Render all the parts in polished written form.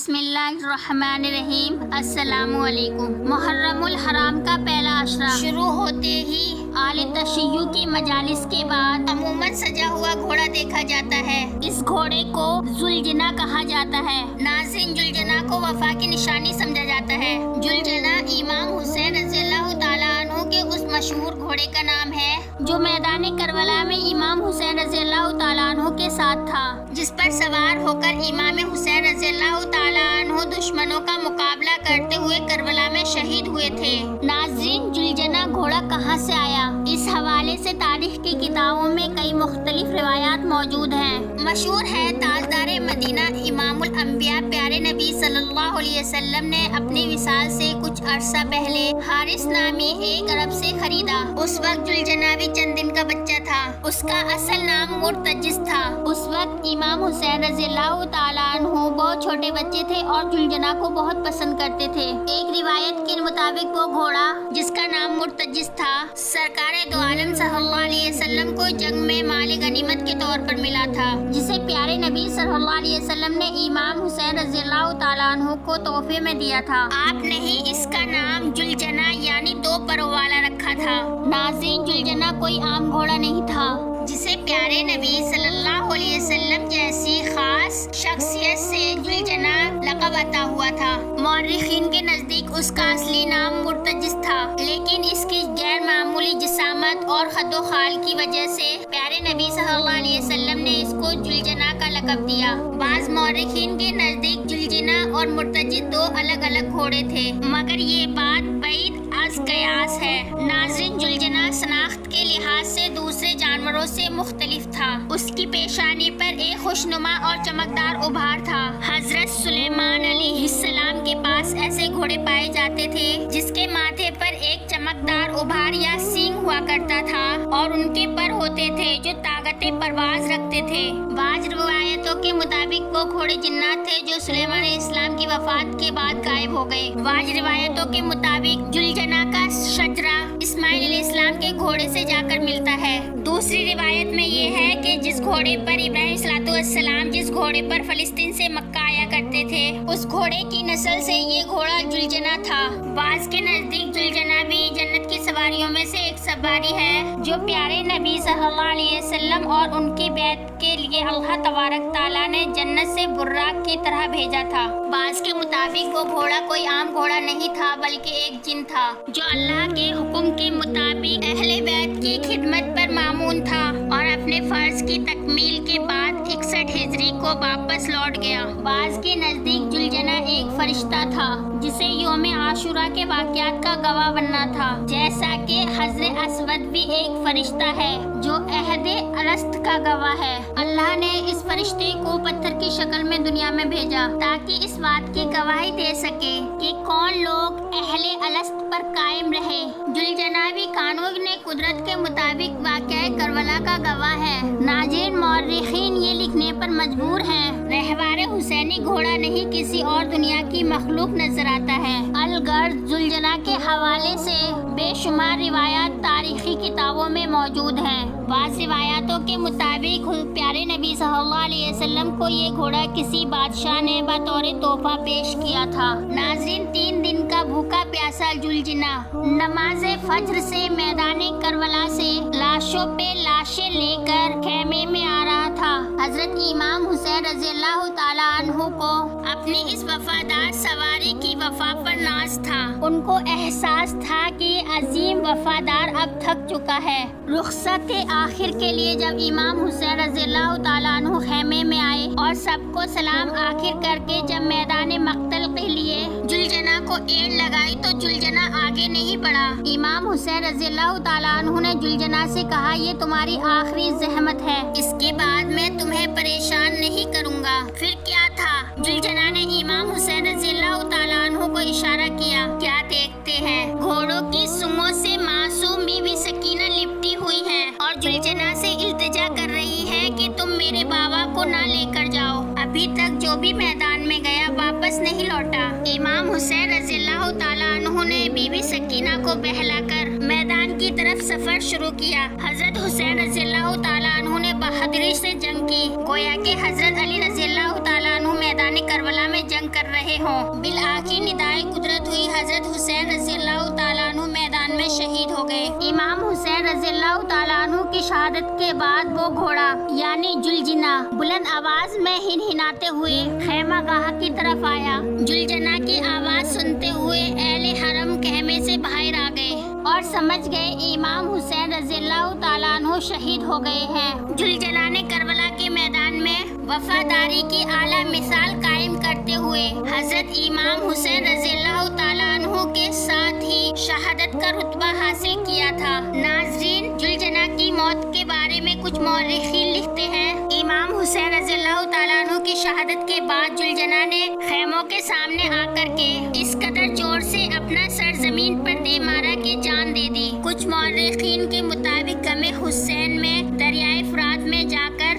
بسم اللہ الرحمن الرحیم۔ السلام علیکم۔ محرم الحرام کا پہلا عشرہ شروع ہوتے ہی اعلی تشیع کی مجالس کے بعد عموماً سجا ہوا گھوڑا دیکھا جاتا ہے۔ اس گھوڑے کو ذوالجناح کہا جاتا ہے۔ ناظرین، ذوالجناح کو وفا کی نشانی سمجھا جاتا ہے۔ ذوالجناح امام حسین رضی اللہ تعالیٰ عنہ کے اس مشہور گھوڑے کا نام ہے جو میدان کربلا میں امام حسین رضی اللہ تعالیٰ عنہ کے ساتھ تھا، جس پر سوار ہو کر امام حسین رضی اللہ تعالیٰ عنہ دشمنوں کا مقابلہ کرتے ہوئے کربلا میں شہید ہوئے تھے۔ ناظرین، ذوالجناح گھوڑا کہاں سے آیا؟ اس حوالے سے تاریخ کی کتابوں میں کئی مختلف روایات موجود ہیں۔ مشہور ہے تاجدار مدینہ امام الانبیاء پیارے نبی صلی اللہ علیہ وسلم نے اپنی وصال سے کچھ عرصہ پہلے حارث نامی ایک عرب سے خریدا۔ اس وقت ذوالجناح بھی چند دن کا بچہ تھا۔ اس کا اصل نام مرتجس تھا۔ اس وقت امام حسین رضی اللہ تعالیٰ عنہ بہت چھوٹے بچے تھے اور ذوالجناح کو بہت پسند کرتے تھے۔ ایک روایت کے مطابق وہ گھوڑا جس کا نام مرتجس تھا سرکار دو عالم صلی اللہ علیہ وسلم کو جنگ میں مال غنیمت کے طور پر ملا تھا، جسے پیارے نبی صلی اللہ علیہ وسلم نے امام حسین رضی اللہ تعالیٰ عنہ کو تحفے میں دیا تھا۔ آپ نے ہی اس کا نام ذوالجناح یعنی دو پروں والا رکھا تھا۔ ناظرین، ذوالجناح کوئی عام گھوڑا نہیں تھا جسے پیارے نبی صلی اللہ علیہ وسلم جیسی خاص شخصیت سے ذوالجناح لقب عطا ہوا تھا۔ مورخین کے نزدیک اس کا اصلی نام مرتجس تھا، لیکن اس کی غیر معمولی جسامت اور خد و خال کی وجہ سے پیارے نبی صلی اللہ علیہ وسلم نے اس کو ذوالجناح کا لقب دیا۔ بعض مورخین کے نزدیک ذوالجناح اور مرتجس دو الگ الگ گھوڑے تھے، مگر یہ بات بعید از قیاس ہے۔ ناظرین، ذوالجناح شناخت کے لحاظ سے دوسرے جانوروں سے مختلف تھا۔ اس کی پیشانی پر ایک خوشنما اور چمکدار ابھار تھا۔ حضرت سلیمان علیہ السلام کے پاس ایسے گھوڑے پائے جاتے تھے جس کے ماتھے پر ایک چمکدار ابھار یا سینگ ہوا کرتا تھا اور ان کے پر ہوتے تھے جو طاقت پرواز رکھتے تھے۔ بعض روایتوں کے مطابق وہ گھوڑے جنات تھے جو سلیمان علیہ السلام کی وفات کے بعد غائب ہو گئے۔ بعض روایتوں کے مطابق ذوالجناح کا شجرہ اسماعیل علیہ السلام کے گھوڑے سے جا کر ملتا ہے۔ دوسری روایت میں یہ ہے کہ جس گھوڑے پر ابراہیم صلاۃ والسلام جس گھوڑے پر فلسطین سے مکہ آیا کرتے تھے، اس گھوڑے کی نسل سے یہ گھوڑا ذوالجناح تھا۔ بعض کے نزدیک ذوالجناح بھی جنت کی سواریوں میں سے ایک سواری ہے جو پیارے نبی صلی اللہ علیہ وسلم اور ان کی بیعت کے لیے اللہ تبارک تعالیٰ نے جنت سے براق کی طرح بھیجا تھا۔ بعض کے مطابق وہ گھوڑا کوئی عام گھوڑا نہیں تھا بلکہ ایک جن تھا جو اللہ کے حکم کے مطابق اہل بیت کی خدمت پر مامون تھا اور اپنے فرض کی تکمیل کے بعد 61 ہجری کو واپس لوٹ گیا۔ بعض کے نزدیک ذوالجناح ایک فرشتہ تھا جسے یوم عاشوراء کے واقعات کا گواہ بننا تھا، جیسا کہ حضر اسود بھی ایک فرشتہ ہے جو عہد الست کا گواہ ہے۔ اللہ نے اس فرشتے کو پتھر کی شکل میں دنیا میں بھیجا تاکہ اس بات کی گواہی دے سکے کہ کون لوگ اہل الست پر قائم رہے۔ ذوالجناح بھی قانون قدرت کے مطابق واقعہ کربلا کا گواہ ہے۔ ناظرین، مورخین یہ لکھنے پر مجبور ہیں رہوار حسینی گھوڑا نہیں کسی اور دنیا کی مخلوق نظر آتا ہے۔ الغرض، ذوالجناح کے حوالے سے بے شمار روایات تاریخی کتابوں میں موجود ہیں۔ بعض روایاتوں کے مطابق پیارے نبی صلی اللہ علیہ وسلم کو یہ گھوڑا کسی بادشاہ نے بطور تحفہ پیش کیا تھا۔ ناظرین، 3 دن کا بھوکا پیاسا ذوالجناح نماز فجر سے میدان کربلا سے لاشوں پہ لاشیں لے کر خیمے میں آ رہا تھا۔ حضرت امام حسین رضی اللہ تعالیٰ عنہ کو اپنی اس وفادار سواری کی وفا پر ناز تھا۔ ان کو احساس تھا کہ یہ عظیم وفادار اب تھک چکا ہے۔ رخصت آخر کے لیے جب امام حسین رضی اللہ تعالیٰ عنہ خیمے میں آئے اور سب کو سلام آخر کر کے جب میدان مقتل کے لیے ذوالجناح کو ایڑ لگائی تو ذوالجناح آگے نہیں بڑھا۔ امام حسین رضی اللہ تعالیٰ عنہ نے ذوالجناح سے کہا، یہ تمہاری آخری زحمت ہے، اس کے بعد میں تمہیں پریشان نہیں کروں گا۔ پھر کیا تھا؟ ذوالجناح نے امام حسین رضی اللہ تعالیٰ عنہ کو اشارہ کیا، کیا دیکھتے ہیں؟ گھوڑوں کی سنگوں سے معصوم بی بی سکینہ لپٹی ہوئی ہے اور ذوالجناح سے التجا کر رہی ہے کہ تم میرے بابا کو نہ لے کر جاؤ۔ ابھی تک جو بھی میدان میں گیا واپس نہیں لوٹا۔ امام حسین رضی اللہ تعالیٰ عنہ نے بی بی سکینہ کو بہلا کر میدان کی طرف سفر شروع کیا۔ حضرت حسین رضی اللہ تعالیٰ عنہ نے بہادری سے جنگ کی، گویا کہ حضرت علی رضی اللہ تعالیٰ عنہ میدان کربلا میں جنگ کر رہے ہوں۔ بالآخر ندائے قدرت ہوئی، حضرت حسین رضی اللہ تعالیٰ عنہ میدان میں شہید ہو گئے۔ امام حسین رضی اللہ تعالیٰ عنہ کی شہادت کے بعد وہ گھوڑا یعنی جلجنا بلند آواز میں ہنہناتے ہوئے خیمہ گاہ کی طرف آیا۔ جلجنا کی آواز سنتے ہوئے اہل حرم خیمے سے باہر آ گئے اور سمجھ گئے امام حسین رضی اللہ تعالیٰ عنہ شہید ہو گئے ہیں۔ جلجنا نے کربلا کے میدان میں وفاداری کی اعلیٰ مثال قائم کرتے ہوئے حضرت امام حسین رضی اللہ تعالیٰ عنہ کے ساتھ ہی شہادت کا رتبہ حاصل کیا تھا۔ ناظرین، جلجنا کی موت کے بارے میں کچھ مورخین لکھتے ہیں، امام حسین رضی اللہ تعالیٰ عنہ کی شہادت کے بعد جلجنا نے خیموں کے سامنے آ کر کے اس قدر زور سے اپنا سر زمین پر دے مارا کہ جان دے دی۔ کچھ مورخین کے مطابق غم حسین میں دریائے فرات میں جا کر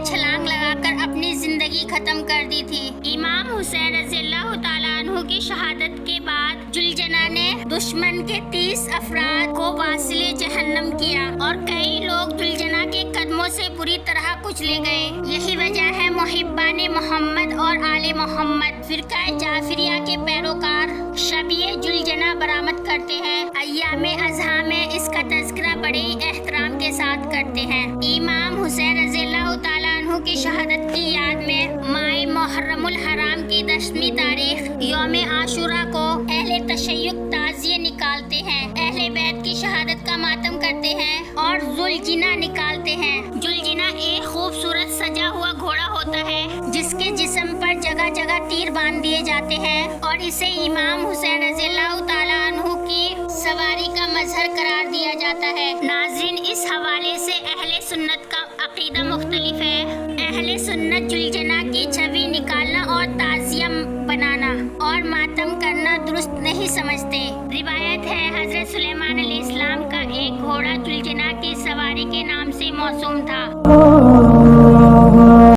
چھلانگ لگا کر اپنی زندگی ختم کر دی تھی۔ امام حسین رضی اللہ تعالیٰ عنہ کی شہادت کے بعد جلجنا نے دشمن کے 30 افراد کو واصل جہنم کیا اور کئی لوگ جلجنا کے قدموں سے بری طرح کچلے گئے۔ یہی وجہ ہے محبان محمد اور آل محمد فرقہ جعفریہ کے پیروکار شبیہ جلجنا برآمد کرتے ہیں۔ ایام اضحیٰ میں اس کا تذکرہ بڑے احترام کے ساتھ کرتے ہیں۔ امام حسین رضی اللہ تعالیٰ عنہ کی شہادت کی یاد میں ماہ محرم الحرام کی 10ویں تاریخ یوم عاشوراء کو اہل تشیع تعزیہ نکالتے ہیں، اہل بیت کی شہادت کا ماتم کرتے ہیں اور جلجنا نکالتے ہیں۔ جلجنا ایک خوبصورت سجا ہوا گھوڑا ہوتا ہے جس کے جسم پر جگہ جگہ تیر باندھ دیے جاتے ہیں اور اسے امام حسین رضی اللہ تعالیٰ عنہ کی سواری کا مظہر قرار دیا جاتا ہے۔ ناظرین، اس حوالے سے اہل سنت کا عقیدہ مختلف ہے۔ اہل سنت جلجنا کی چھوی نکالنا اور تعزیہ بنانا اور ماتم کرنا درست نہیں سمجھتے۔ روایت ہے حضرت سلیمان علیہ السلام کا ایک گھوڑا جلجنا کی سواری کے نام سے موسوم تھا۔